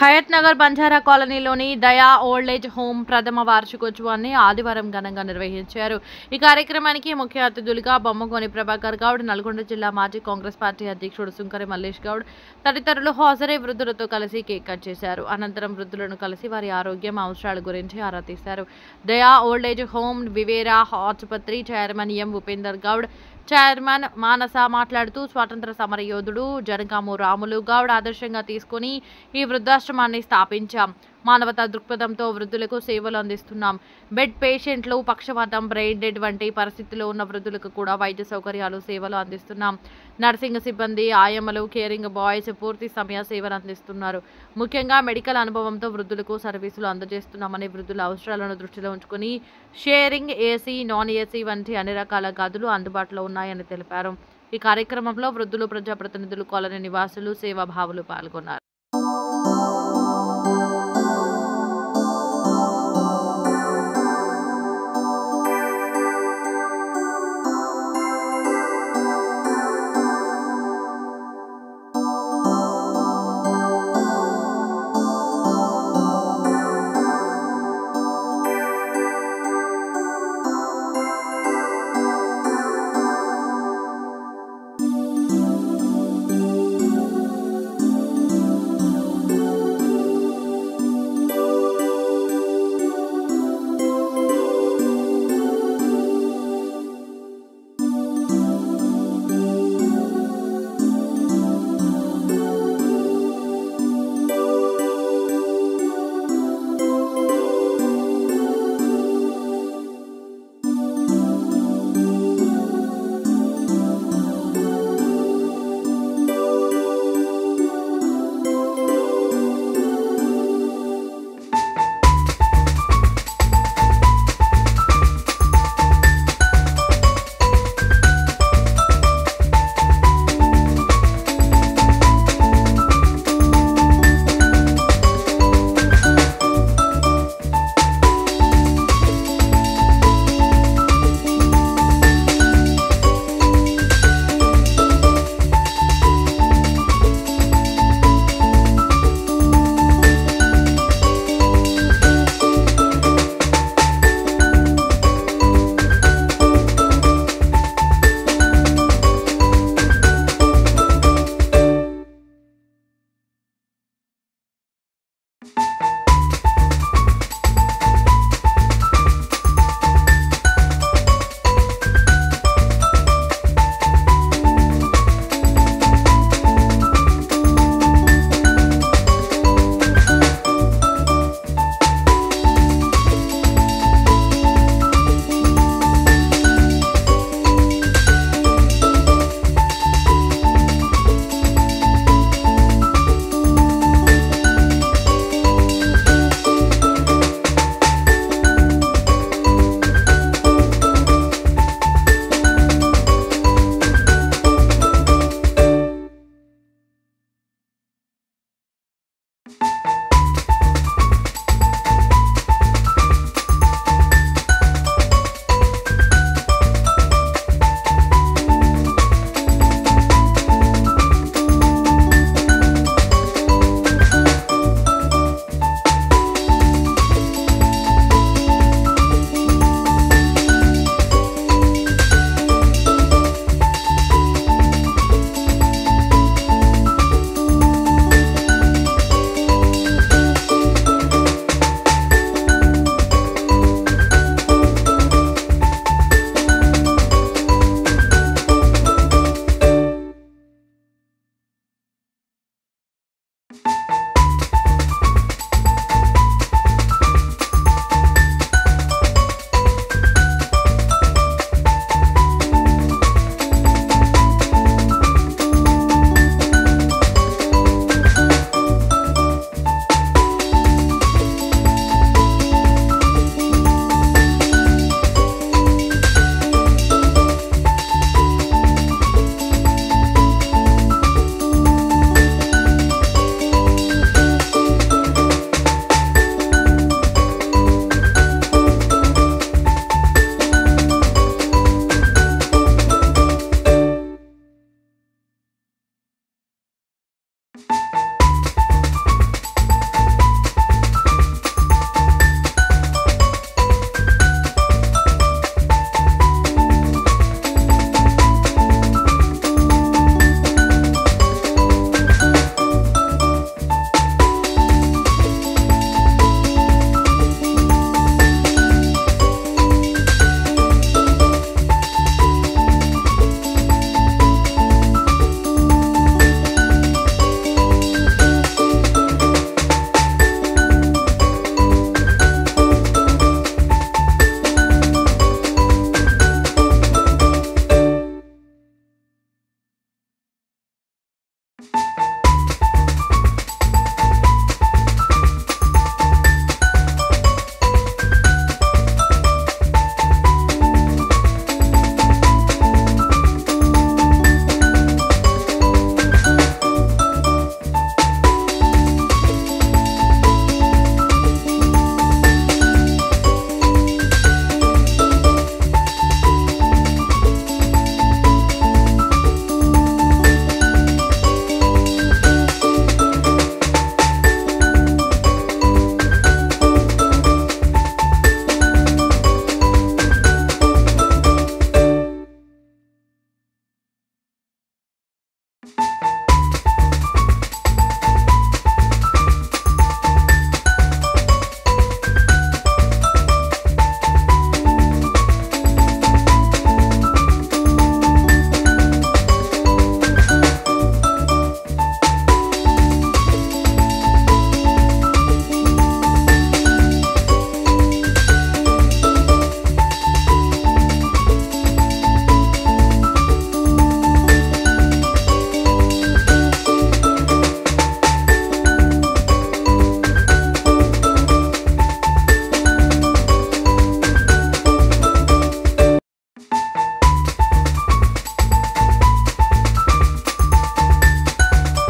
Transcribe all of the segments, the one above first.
హయత్ నగర్ బంజారా కాలనీలోని దయా old age home ప్రథమ వార్షికోత్సవాన్ని ఆదివారం ఘనంగా నిర్వహించారు. ఈ కార్యక్రమానికి ముఖ్య అతిథులుగా బొమ్మగోని ప్రభాకర్ గౌడ్, నల్గొండ జిల్లా మాజీ కాంగ్రెస్ పార్టీ అధ్యక్షుడు సుంకరి మల్లేష్ గౌడ్ తదితరులు హాజరై వృద్ధులతో కలిసి కేక్ కట్ చేశారు. అనంతరం వృద్ధులను కలిసి వారి ఆరోగ్యం, అవసరాల గురించి ఆరా తీశారు. దయా ఓల్డ్ ఏజ్ హోమ్ వివేరా ఆసుపత్రి chairman M Upender Goud, chairman Manasa మాట్లాడుతూ స్వాతంత్ర సమర యోధుడు జనగాము రాములు గౌడ్ ఆదర్శంగా తీసుకుని ఈ వృద్ధాశ్రమాన్ని స్థాపించాం. మానవతా దృక్పథంతో వృద్ధులకు సేవలు అందిస్తున్నాం. బెడ్ పేషెంట్లు, పక్షవాతం, బ్రెయిన్ డెడ్ వంటి పరిస్థితుల్లో ఉన్న వృద్ధులకు కూడా వైద్య సౌకర్యాలు, సేవలు అందిస్తున్నాం. నర్సింగ్ సిబ్బంది, ఆయమ్మలు, కేరింగ్ బాయ్స్ పూర్తి సమయ సేవలు అందిస్తున్నారు. ముఖ్యంగా మెడికల్ అనుభవంతో వృద్ధులకు సర్వీసులు అందజేస్తున్నామని, వృద్ధుల అవసరాలను దృష్టిలో ఉంచుకుని షేరింగ్, ఏసీ, నాన్ ఏసీ వంటి అన్ని రకాల గదులు అందుబాటులో ఉన్నాయని తెలిపారు. ఈ కార్యక్రమంలో వృద్ధులు, ప్రజాప్రతినిధులు, కాలనీ నివాసులు, సేవాభావులు పాల్గొన్నారు.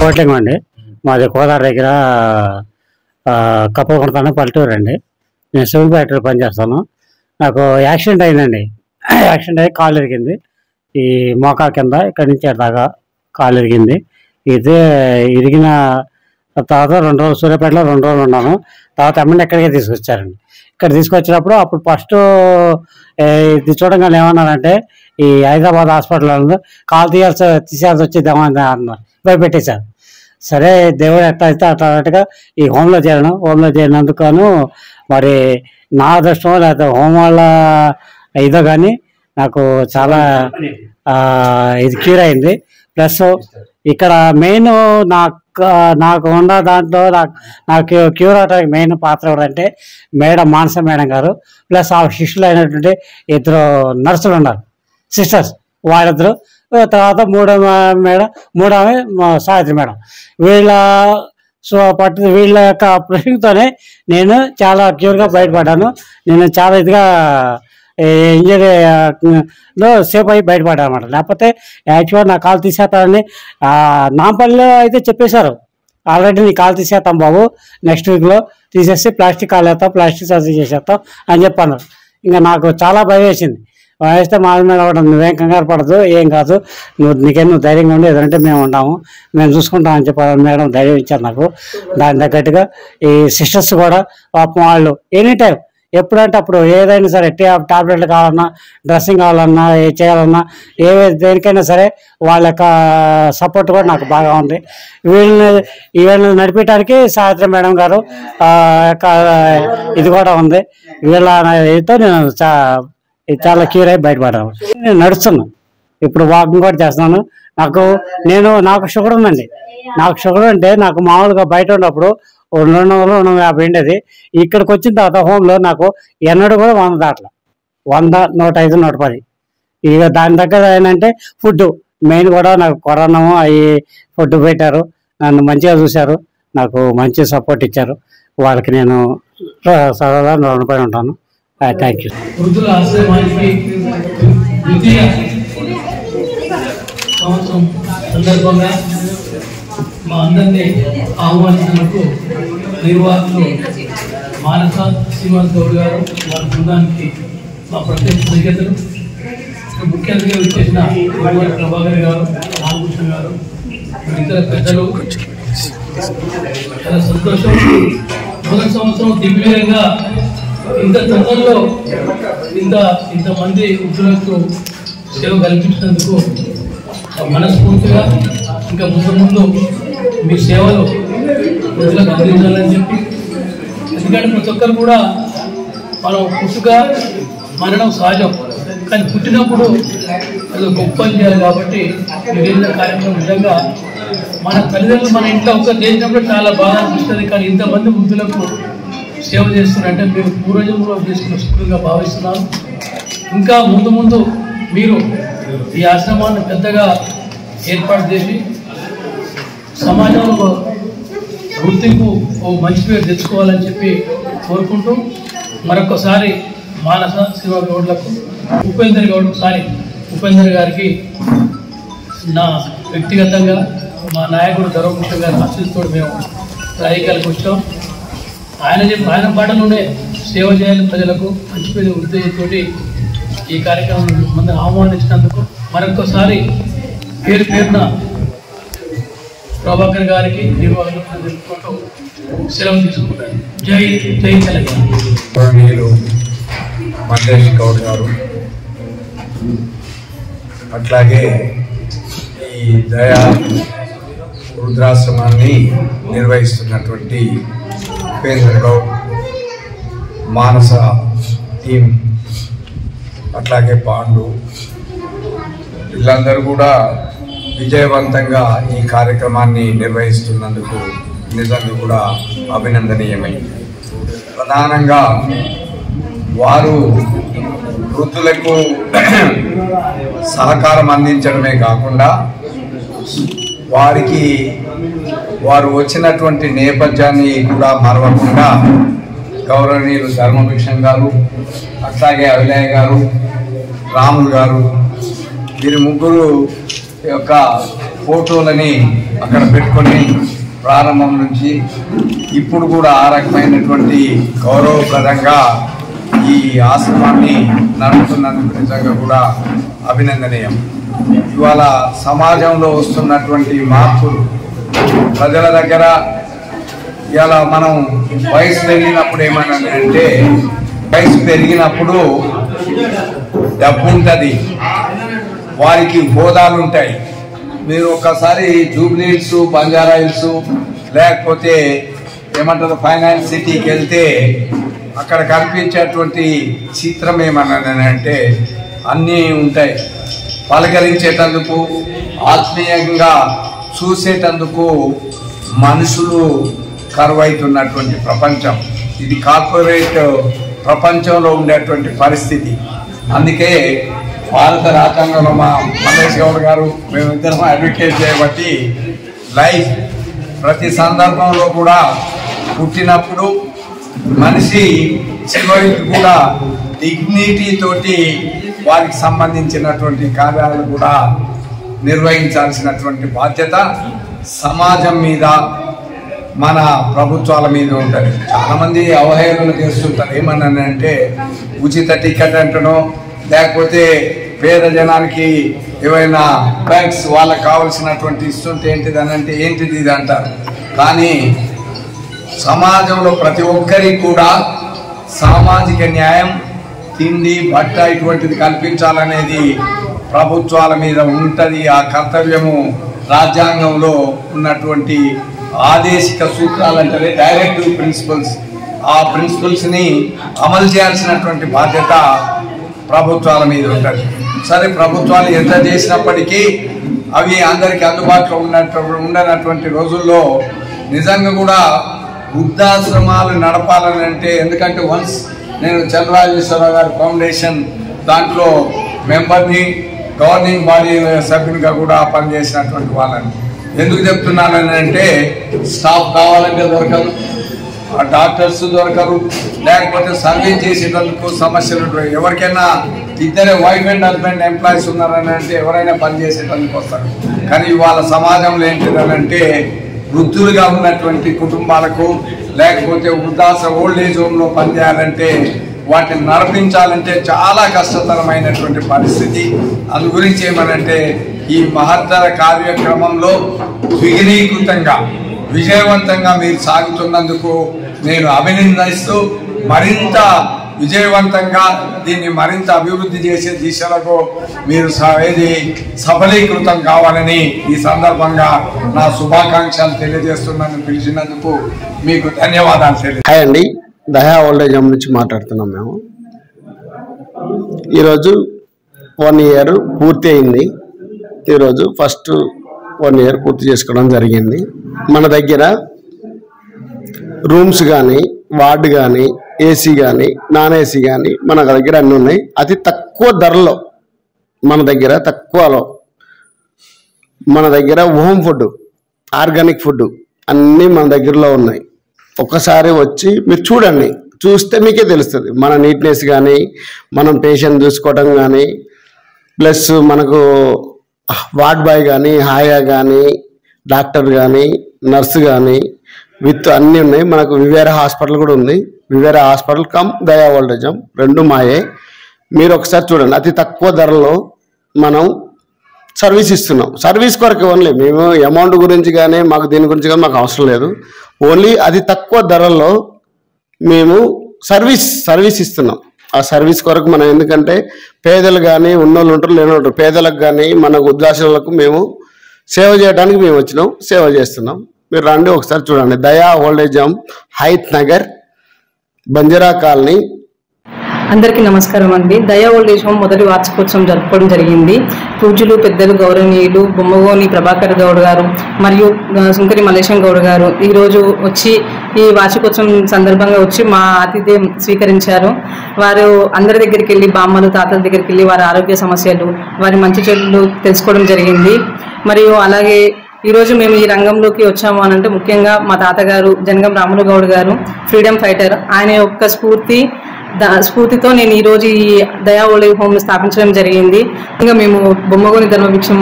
కోట్లింగం అండి. మాది కోదాడ దగ్గర కప్పకొడతాను పల్లెటూరు అండి. నేను సివిల్ ఫ్యాక్టరీ పనిచేస్తాను. నాకు యాక్సిడెంట్ అయిందండి. యాక్సిడెంట్ అయ్యి కాలు ఇరిగింది. ఈ మోకా కింద ఇక్కడి నుంచి దాకా కాలు ఇరిగింది. ఇదే ఇరిగిన తర్వాత 2 రోజులు సూర్యాపేటలో 2 రోజులు ఉన్నాను. తర్వాత ఎమ్మెల్యే ఎక్కడికే తీసుకొచ్చారండి. ఇక్కడ తీసుకొచ్చినప్పుడు అప్పుడు ఫస్ట్ ఇది చూడంగానే ఏమన్నారంటే ఈ హైదరాబాద్ హాస్పిటల్ కాలు తీసేయాల్సి వచ్చేదేమో అన్నారు, భయపెట్టేశారు. సరే దేవుడు ఎట్లా అయితే అట్లా ఈ హోంలో చేరినందుకు మరి నా అదృష్టం లేకపోతే హోం వాళ్ళ ఇదో కానీ నాకు చాలా ఇది క్యూర్ అయింది. ప్లస్ ఇక్కడ మెయిన్ నాకు ఉన్న దాంట్లో నాకు క్యూర్ అవడానికి మెయిన్ పాత్ర ఎవరంటే మానస మేడం గారు, ప్లస్ ఆ శిష్యులు అయినటువంటి 2 నర్సులు ఉన్నారు, సిస్టర్స్. వాళ్ళిద్దరు, తర్వాత మూడవ సావిత్రి మేడం. వీళ్ళ యొక్క ప్రశ్నతోనే నేను చాలా క్యూర్గా బయటపడ్డాను. నేను చాలా ఇదిగా ఇంజనీలో సేఫ్ అయ్యి బయటపడ్డాను అనమాట. లేకపోతే యాక్చువల్గా నా కాలు తీసేస్తానని నాంపల్లిలో అయితే చెప్పేశారు, ఆల్రెడీ నీ కాలు తీసేస్తాం బాబు, నెక్స్ట్ వీక్లో తీసేసి ప్లాస్టిక్ కాలు వేస్తాం, ప్లాస్టిక్ సర్జరీ చేసేస్తాం అని చెప్పాను. ఇంకా నాకు చాలా భయం వేసింది. వేస్తే మా మీద అవ్వడం, నువ్వేం కంగారు పడదు, ఏం కాదు, నువ్వు ధైర్యంగా ఉండి ఏదంటే మేము ఉంటాము, మేము చూసుకుంటామని చెప్పారు మేడం. ధైర్యం ఇచ్చారు నాకు. దాని తగ్గట్టుగా ఈ సిస్టర్స్ కూడా పాపం వాళ్ళు ఎనీ టైం ఎప్పుడంటే అప్పుడు ఏదైనా సరే టాబ్లెట్లు కావాలన్నా, డ్రెస్సింగ్ కావాలన్నా, ఏ చేయాలన్నా, దేనికైనా సరే వాళ్ళ యొక్క సపోర్ట్ కూడా నాకు బాగా ఉంది. వీళ్ళని నడిపించడానికి సావిత్రి మేడం గారు యొక్క ఇది కూడా ఉంది. వీళ్ళ ఇదితో నేను చాలా క్యూర్ అయి బయటపడ్డాను. నేను నడుస్తున్నాను, ఇప్పుడు వాకింగ్ కూడా చేస్తున్నాను. నాకు షుగర్ ఉందండి. నాకు షుగర్ అంటే నాకు మామూలుగా బయట ఉన్నప్పుడు 200-250 ఉండేది. ఇక్కడికి వచ్చిన తర్వాత హోమ్లో నాకు ఎన్నడూ కూడా 100 దాట్ల, 100, 105, 110. ఇక దాని దగ్గర ఏంటంటే ఫుడ్ మెయిన్ కూడా నాకు కరోనా అవి ఫుడ్ పెట్టారు, నన్ను మంచిగా చూశారు, నాకు మంచి సపోర్ట్ ఇచ్చారు. వాళ్ళకి నేను సరదా రుణపడి ఉంటాను. Thank you. వృద్ధుల ఆశ్రమానికి ద్వితీయ సంవత్సరం సందర్భంగా మా అందరినీ ఆహ్వానించినందుకు నిర్వాహకులు మానస శ్రీనివాస్ గౌడ్ గారు, వారి బృందానికి మా ప్రత్యేక కృతజ్ఞతలు. ముఖ్య అతిథిగా వచ్చేసిన ప్రభాకర్ గారు, నాగభూషణ్ గారు, ఇతర పెద్దలు, చాలా సంతోషం. మొదటి సంవత్సరం దిగ్విజయంగా ఇంత తొందరలో ఇంతమంది వృద్ధులకు సేవ కల్పించినందుకు మనస్ఫూర్తిగా ఇంకా ముందు మీ సేవలు ప్రజలకు అందించాలని చెప్పి, ఎందుకంటే ప్రతి ఒక్కరు కూడా మనం పుట్టుక మరణం సహజం, కానీ పుట్టినప్పుడు అది గొప్ప చేయాలి. కాబట్టి మీరు కార్యక్రమం నిజంగా మన తల్లిదండ్రులు మన ఇంట్లో ఒక దేశంలో చాలా బాగా అనిపిస్తుంది, కానీ ఇంతమంది వృద్ధులకు సేవ చేస్తున్నారంటే మీరు పూర్వజంలో చేసుకున్న స్ఫూర్తిగా భావిస్తున్నాను. ఇంకా ముందు మీరు ఈ ఆశ్రమాన్ని పెద్దగా ఏర్పాటు చేసి సమాజంలో ఒక గుర్తింపు ఓ మంచి పేరు తెచ్చుకోవాలని చెప్పి కోరుకుంటూ మరొకసారి మానస శివ గౌడ్లకు ఉపేందర్ గారికి నా వ్యక్తిగతంగా మా నాయకుడు ధర్మకృష్ణ గారి ఆశీస్సుతో మేము రాజకీయాలకు వచ్చాం. ఆయన పాటలోనే సేవ చేయాలి ప్రజలకు మంచి పేరు ఉద్దేశంతో ఈ కార్యక్రమం మంది ఆహ్వానించినందుకు మరొకసారి పేరున ప్రభాకర్ గారికి నిర్వాహకులు తెలుపుకుంటూ సెలవు తీసుకుంటారు. జై తెలంగాణ. మందేష్ గౌడ్ గారు, అట్లాగే ఈ దయా వృద్ధాశ్రమాన్ని నిర్వహిస్తున్నటువంటి ఉపేందర్ గౌడ్, మానస టీం, అట్లాగే పాండు, వీళ్ళందరూ కూడా విజయవంతంగా ఈ కార్యక్రమాన్ని నిర్వహిస్తున్నందుకు నిజంగా కూడా అభినందనీయమైంది. ప్రధానంగా వారు వృద్ధులకు సహకారం అందించడమే కాకుండా వారు వచ్చినటువంటి నేపథ్యాన్ని కూడా మరవకుండా గౌరవనీయులు ధర్మభిక్షం గారు, అట్లాగే అవిలయ్య గారు, రాములు గారు, వీరి ముగ్గురు యొక్క ఫోటోలని అక్కడ పెట్టుకొని ప్రారంభం నుంచి ఇప్పుడు కూడా ఆ రకమైనటువంటి గౌరవప్రదంగా ఈ ఆశ్రమాన్ని నడుపుతున్నందుకు నిజంగా కూడా అభినందనీయం. ఇవాళ సమాజంలో వస్తున్నటువంటి మార్పులు ప్రజల దగ్గర ఇలా మనం వయసు పెరిగినప్పుడు ఏమనంటే వయసు పెరిగినప్పుడు డబ్బు ఉంటుంది, వారికి హోదాలు ఉంటాయి. మీరు ఒక్కసారి జూబ్లీ హిల్స్, బంజారా హిల్స్, లేకపోతే ఏమంటారు ఫైనాన్స్ సిటీకి వెళ్తే అక్కడ కనిపించేటువంటి చిత్రం ఏమన్నానంటే అన్నీ ఉంటాయి. పలకరించేటందుకు, ఆత్మీయంగా చూసేటందుకు మనుషులు కరువైతున్నటువంటి ప్రపంచం ఇది. కార్పొరేట్ ప్రపంచంలో ఉండేటువంటి పరిస్థితి. అందుకే భారత రాజ్యాంగంలో మా మందేష్ గౌడ్ గారు మేమిద్దరం అడ్వకేట్ చేయబట్టి లైఫ్ ప్రతి సందర్భంలో కూడా పుట్టినప్పుడు మనిషి చివరికి కూడా డిగ్నిటీ తోటి వారికి సంబంధించినటువంటి కార్యాలను కూడా నిర్వహించాల్సినటువంటి బాధ్యత సమాజం మీద, మన ప్రభుత్వాల మీద ఉంటుంది. చాలామంది అవహేళన చేస్తుంటారు. ఏమన్నానంటే ఉచిత టికెట్ అంటనో, లేకపోతే పేద జనానికి ఏవైనా బ్యాంక్స్ వాళ్ళకి కావాల్సినటువంటి ఇస్తుంటే ఏంటిది అని అంటే ఏంటిది ఇది అంటారు. కానీ సమాజంలో ప్రతి ఒక్కరికి కూడా సామాజిక న్యాయం, తిండి, బట్ట ఇటువంటిది కల్పించాలనేది ప్రభుత్వాల మీద ఉంటుంది. ఆ కర్తవ్యము రాజ్యాంగంలో ఉన్నటువంటి ఆదేశిక సూత్రాలు అంటే డైరెక్టివ్ ప్రిన్సిపల్స్, ఆ ప్రిన్సిపల్స్ని అమలు చేయాల్సినటువంటి బాధ్యత ప్రభుత్వాల మీద ఉంటుంది. సరే, ప్రభుత్వాలు ఎంత చేసినప్పటికీ అవి అందరికీ అందుబాటులో ఉండనటువంటి రోజుల్లో నిజంగా కూడా వృద్ధాశ్రమాలు నడపాలని అంటే, ఎందుకంటే వన్స్ నేను చంద్రరాజేశ్వరరావు గారి ఫౌండేషన్ దాంట్లో మెంబర్ని, గవర్నింగ్ బాడీ సభ్యునిగా కూడా పనిచేసినటువంటి వాళ్ళని ఎందుకు చెప్తున్నానని అంటే స్టాఫ్ కావాలంటే దొరకరు, డాక్టర్స్ దొరకరు, లేకపోతే సర్వీస్ చేసేటందుకు సమస్యలు. ఎవరికైనా ఇద్దరే వైఫ్ అండ్ హస్బెండ్ ఎంప్లాయీస్ ఉన్నారని అంటే ఎవరైనా పనిచేసేటందుకు వస్తారు. కానీ ఇవాళ సమాజంలో ఏంటిదని అంటే వృద్ధులుగా ఉన్నటువంటి కుటుంబాలకు, లేకపోతే ఓల్డ్ ఏజ్ హోమ్లో పనిచేయాలంటే, వాటిని నడిపించాలంటే చాలా కష్టతరమైనటువంటి పరిస్థితి. అందు గురించి ఏమనంటే ఈ మహత్తర కార్యక్రమంలో విఘ్నీకృతంగా విజయవంతంగా మీరు సాగుతున్నందుకు నేను అభినందిస్తూ, మరింత విజయవంతంగా దీన్ని మరింత అభివృద్ధి చేసే దిశలకు మీరు సఫలీకృతం కావాలని ఈ సందర్భంగా నా శుభాకాంక్షలు తెలియజేస్తున్నాను. పిలిచినందుకు మీకు ధన్యవాదాలు తెలియజేస్తాను. హాయ్ అండి, దయా ఓల్డేజ్ హోమ్ నుంచి మాట్లాడుతున్నాం. మేము ఈరోజు 1 year పూర్తి అయింది. ఈరోజు ఫస్ట్ 1 year పూర్తి చేసుకోవడం జరిగింది. మన దగ్గర రూమ్స్ కానీ, వార్డు కానీ, ఏసీ కానీ, నాన్ ఏసీ కానీ మన దగ్గర అన్నీ ఉన్నాయి. అతి తక్కువ ధరలో మన దగ్గర హోమ్ ఫుడ్ ఆర్గానిక్ ఫుడ్ అన్నీ మన దగ్గరలో ఉన్నాయి. ఒక్కసారి వచ్చి మీరు చూడండి, చూస్తే మీకే తెలుస్తుంది మన నీట్నెస్ కానీ, మనం పేషెంట్ చూసుకోవడం కానీ, ప్లస్ మనకు వార్డ్ బాయ్ కానీ, హాయా కానీ, డాక్టర్ కానీ, నర్సు కానీ విత్ అన్నీ ఉన్నాయి. మనకు వివేరా హాస్పిటల్ కూడా ఉంది. వివేరా హాస్పిటల్ కమ్ దయా ఓల్డేజ్ హోమ్ రెండు మాయే. మీరు ఒకసారి చూడండి, అతి తక్కువ ధరలో మనం సర్వీస్ ఇస్తున్నాం. సర్వీస్ కొరకు ఓన్లీ, మేము అమౌంట్ గురించి కానీ మాకు దీని గురించి కానీ మాకు అవసరం లేదు. ఓన్లీ అతి తక్కువ ధరల్లో మేము సర్వీస్ ఇస్తున్నాం. ఆ సర్వీస్ కొరకు మనం, ఎందుకంటే పేదలు కానీ ఉన్నోళ్ళు ఉంటారు, లేని ఉంటారు, పేదలకు కానీ మన ఉద్దాసులకు మేము సేవ చేయడానికి మేము వచ్చినాం, సేవ చేస్తున్నాం. మీరు రండి ఒకసారి చూడండి. దయా old age home, Hayath Nagar, Banjara colony. అందరికీ నమస్కారం అండి. దయా ఓల్డేజ్ హోమ్ మొదటి వార్షికోత్సవం జరుపుకోవడం జరిగింది. పూజ్యులు పెద్దలు గౌరవనీయులు బొమ్మగోని ప్రభాకర్ గౌడ్ గారు మరియు సుంకరి మల్లేశం గౌడ్ గారు ఈరోజు వచ్చి ఈ వార్షికోత్సవం సందర్భంగా వచ్చి మా ఆతిథ్యం స్వీకరించారు. వారు అందరి దగ్గరికి వెళ్ళి, బామ్మలు తాతల దగ్గరికి వెళ్ళి వారి ఆరోగ్య సమస్యలు, వారి మంచి చెడులు తెలుసుకోవడం జరిగింది. మరియు అలాగే ఈరోజు మేము ఈ రంగంలోకి వచ్చాము అని అంటే ముఖ్యంగా మా తాతగారు జనగం రాములు గౌడ్ గారు ఫ్రీడమ్ ఫైటర్, ఆయన యొక్క స్ఫూర్తితో నేను ఈరోజు ఈ దయా ఓల్డేజ్ హోమ్ స్థాపించడం జరిగింది. ఇంకా మేము బొమ్మగోని ధర్మభిక్షం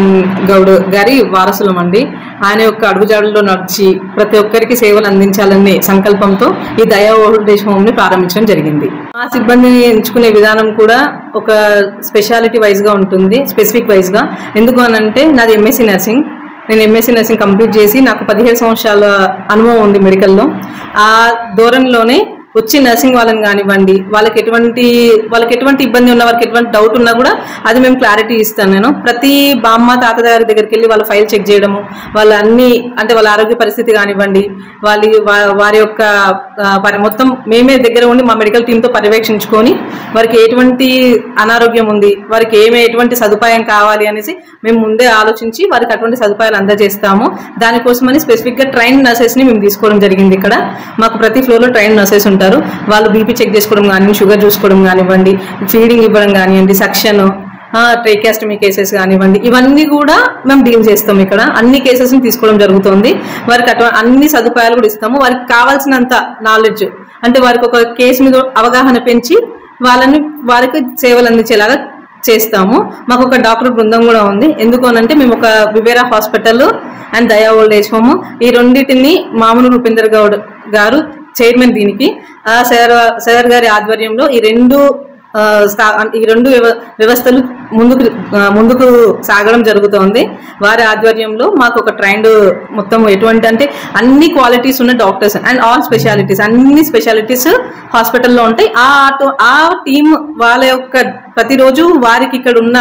గౌడ్ గారి వారసులం అండి. ఆయన యొక్క అడుగుజాడల్లో నడిచి ప్రతి ఒక్కరికి సేవలు అందించాలనే సంకల్పంతో ఈ దయా ఓల్డేజ్ హోమ్ని ప్రారంభించడం జరిగింది. ఆ సిబ్బందిని ఎంచుకునే విధానం కూడా ఒక స్పెషాలిటీ వైజ్గా ఉంటుంది, స్పెసిఫిక్ వైజ్గా. ఎందుకు అనంటే నాది ఎంఎస్సీ నర్సింగ్. నేను ఎంఎస్సీ నర్సింగ్ కంప్లీట్ చేసి నాకు 17 సంవత్సరాల అనుభవం ఉంది మెడికల్లో. ఆ ధోరణిలోనే వచ్చి నర్సింగ్ వాళ్ళని కానివ్వండి, వాళ్ళకి ఎటువంటి ఇబ్బంది ఉన్నా, వాళ్ళకి ఎటువంటి డౌట్ ఉన్నా కూడా అది మేము క్లారిటీ ఇస్తాను. నేను ప్రతి బామ్మ తాత గారి దగ్గరికి వెళ్ళి వాళ్ళ ఫైల్ చెక్ చేయడము, వాళ్ళ అన్ని అంటే వాళ్ళ ఆరోగ్య పరిస్థితి కానివ్వండి, వారి యొక్క మొత్తం మేమే దగ్గర ఉండి మా మెడికల్ టీంతో పర్యవేక్షించుకొని వారికి ఎటువంటి అనారోగ్యం ఉంది, వారికి ఎటువంటి సదుపాయం కావాలి అనేసి మేము ముందే ఆలోచించి వారికి అటువంటి సదుపాయాలు అందజేస్తాము. దానికోసమని స్పెసిఫిక్గా ట్రైన్ నర్సెస్ని మేము తీసుకోవడం జరిగింది. ఇక్కడ మాకు ప్రతి ఫ్లోర్లో ట్రైన్ నర్సెస్ ఉంటారు. వాళ్ళు బీపీ చెక్ చేసుకోవడం కానీ, షుగర్ చూసుకోవడం కానివ్వండి, ఫీడింగ్ ఇవ్వడం కానివ్వండి, సక్షన్, ట్రేకాస్టమీ కేసెస్ కానివ్వండి, ఇవన్నీ కూడా మేము డీల్ చేస్తాం. ఇక్కడ అన్ని కేసెస్ని తీసుకోవడం జరుగుతుంది. వారికి అన్ని సదుపాయాలు కూడా ఇస్తాము. వారికి కావాల్సినంత నాలెడ్జ్ అంటే వారికి ఒక కేసు మీద అవగాహన పెంచి వారికి సేవలు అందించేలాగా చేస్తాము. మాకు ఒక డాక్టర్ బృందం కూడా ఉంది. ఎందుకు అనంటే మేము ఒక వివేరా హాస్పిటల్ అండ్ దయా ఓల్డేజ్ హోమ్ ఈ రెండింటిని మామూలు రూపేందర్ గౌడ్ గారు చైర్మన్. దీనికి సార్ గారి ఆధ్వర్యంలో ఈ రెండు వ్యవస్థలు ముందుకు సాగడం జరుగుతోంది. వారి ఆధ్వర్యంలో మాకు ఒక ట్రైన్డ్ మొత్తం ఎటువంటి అంటే అన్ని క్వాలిటీస్ ఉన్న డాక్టర్స్ అండ్ ఆల్ స్పెషాలిటీస్, అన్ని స్పెషాలిటీస్ హాస్పిటల్లో ఉంటాయి. ఆ టీం వాళ్ళ యొక్క ప్రతిరోజు వారికి ఇక్కడ ఉన్న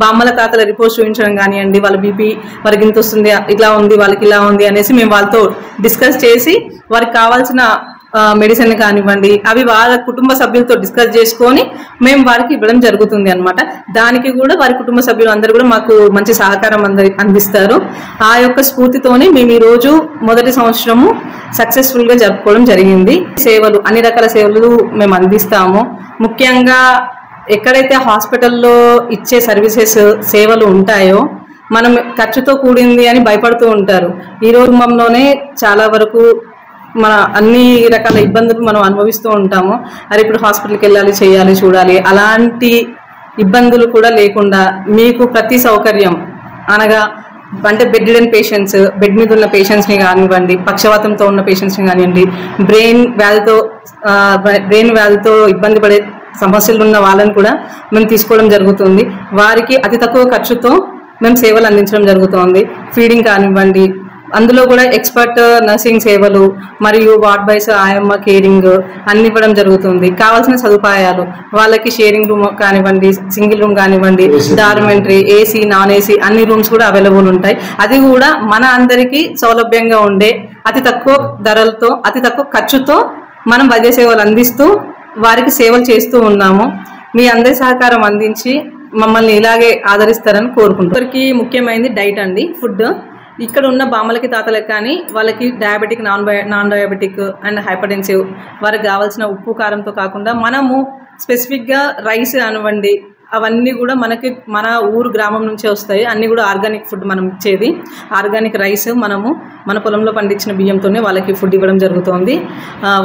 బామ్మల తాతల రిపోర్ట్స్ చూపించడం కానివ్వండి, వాళ్ళ బీపీ వారికి ఇంత వస్తుంది, ఇట్లా ఉంది, వాళ్ళకి ఇలా ఉంది అనేసి మేము వాళ్ళతో డిస్కస్ చేసి వారికి కావాల్సిన మెడిసిన్ కానివ్వండి అవి వాళ్ళ కుటుంబ సభ్యులతో డిస్కస్ చేసుకొని మేము వారికి ఇవ్వడం జరుగుతుంది అనమాట. దానికి కూడా వారి కుటుంబ సభ్యులు అందరూ కూడా మాకు మంచి సహకారం అందిస్తారు. ఆ యొక్క స్ఫూర్తితోనే మేము ఈరోజు మొదటి సంవత్సరము సక్సెస్ఫుల్గా జరుపుకోవడం జరిగింది. సేవలు, అన్ని రకాల సేవలు మేము అందిస్తాము. ముఖ్యంగా ఎక్కడైతే హాస్పిటల్లో ఇచ్చే సేవలు ఉంటాయో మనం ఖర్చుతో కూడింది అని భయపడుతూ ఉంటారు. ఈ రోజులోనే చాలా వరకు మన అన్ని రకాల ఇబ్బందులు మనం అనుభవిస్తూ ఉంటాము. అరే ఇప్పుడు హాస్పిటల్కి వెళ్ళాలి, చేయాలి, చూడాలి, అలాంటి ఇబ్బందులు కూడా లేకుండా మీకు ప్రతి సౌకర్యం అనగా అంటే బెడ్ రిడెన్ పేషెంట్స్, బెడ్ మీద ఉన్న పేషెంట్స్ని కానివ్వండి, పక్షవాతంతో ఉన్న పేషెంట్స్ని కానివ్వండి, బ్రెయిన్ వ్యాధితో ఇబ్బంది పడే సమస్యలు ఉన్న వాళ్ళని కూడా మేము తీసుకోవడం జరుగుతుంది. వారికి అతి తక్కువ ఖర్చుతో మేము సేవలు అందించడం జరుగుతుంది. ఫీడింగ్ కానివ్వండి, అందులో కూడా ఎక్స్పర్ట్ నర్సింగ్ సేవలు మరియు వార్డ్ బైస్, ఆయమ్మ కేరింగ్ అన్ని ఇవ్వడం జరుగుతుంది. కావాల్సిన సదుపాయాలు వాళ్ళకి షేరింగ్ రూమ్ కానివ్వండి, సింగిల్ రూమ్ కానివ్వండి, డార్మెంటరీ, ఏసీ, నాన్ ఏసీ అన్ని రూమ్స్ కూడా అవైలబుల్ ఉంటాయి. అది కూడా మన అందరికీ సౌలభ్యంగా ఉండే అతి తక్కువ ధరలతో, అతి తక్కువ ఖర్చుతో మనం వైద్య సేవలు అందిస్తూ వారికి సేవలు చేస్తూ ఉన్నాము. మీ అందరి సహకారం అందించి మమ్మల్ని ఇలాగే ఆదరిస్తారని కోరుకుంటున్నాం. వారికి ముఖ్యమైనది డైట్ అండి, ఫుడ్. ఇక్కడ ఉన్న బామ్మలకి తాతలకు కానీ వాళ్ళకి diabetic, non diabetic and hypertensive వారికి కావాల్సిన ఉప్పు కారంతో కాకుండా మనము స్పెసిఫిక్గా రైస్ కానివ్వండి, అవన్నీ కూడా మనకి మన ఊరు గ్రామం నుంచే వస్తాయి. అన్నీ కూడా ఆర్గానిక్ ఫుడ్ మనం ఇచ్చేది. ఆర్గానిక్ రైస్ మనము మన పొలంలో పండించిన బియ్యంతోనే వాళ్ళకి ఫుడ్ ఇవ్వడం జరుగుతుంది.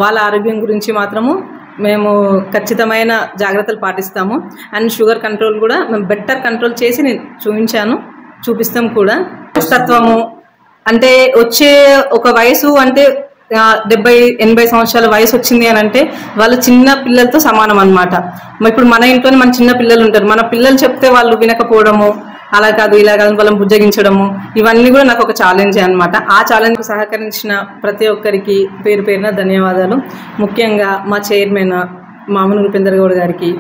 వాళ్ళ ఆరోగ్యం గురించి మాత్రము మేము ఖచ్చితమైన జాగ్రత్తలు పాటిస్తాము. అండ్ షుగర్ కంట్రోల్ కూడా మేము బెటర్ కంట్రోల్ చేసి నేను చూపిస్తాం కూడా. తత్వము అంటే వచ్చే ఒక వయసు అంటే 70-80 సంవత్సరాల వయసు వచ్చింది అని అంటే వాళ్ళు చిన్న పిల్లలతో సమానం అనమాట. ఇప్పుడు మన ఇంట్లోనే మన చిన్న పిల్లలు ఉంటారు. మన పిల్లలు చెప్తే వాళ్ళు వినకపోవడము, అలా కాదు ఇలా కాదు వాళ్ళని బుజ్జగించడము, ఇవన్నీ కూడా నాకు ఒక ఛాలెంజే అనమాట. ఆ ఛాలెంజ్కు సహకరించిన ప్రతి ఒక్కరికి పేరు పేరున ధన్యవాదాలు. ముఖ్యంగా మా చైర్మన్ మామనూరు ఉపేందర్ గౌడ్ గారికి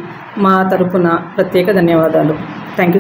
మా తరపున ప్రత్యేక ధన్యవాదాలు. Thank you.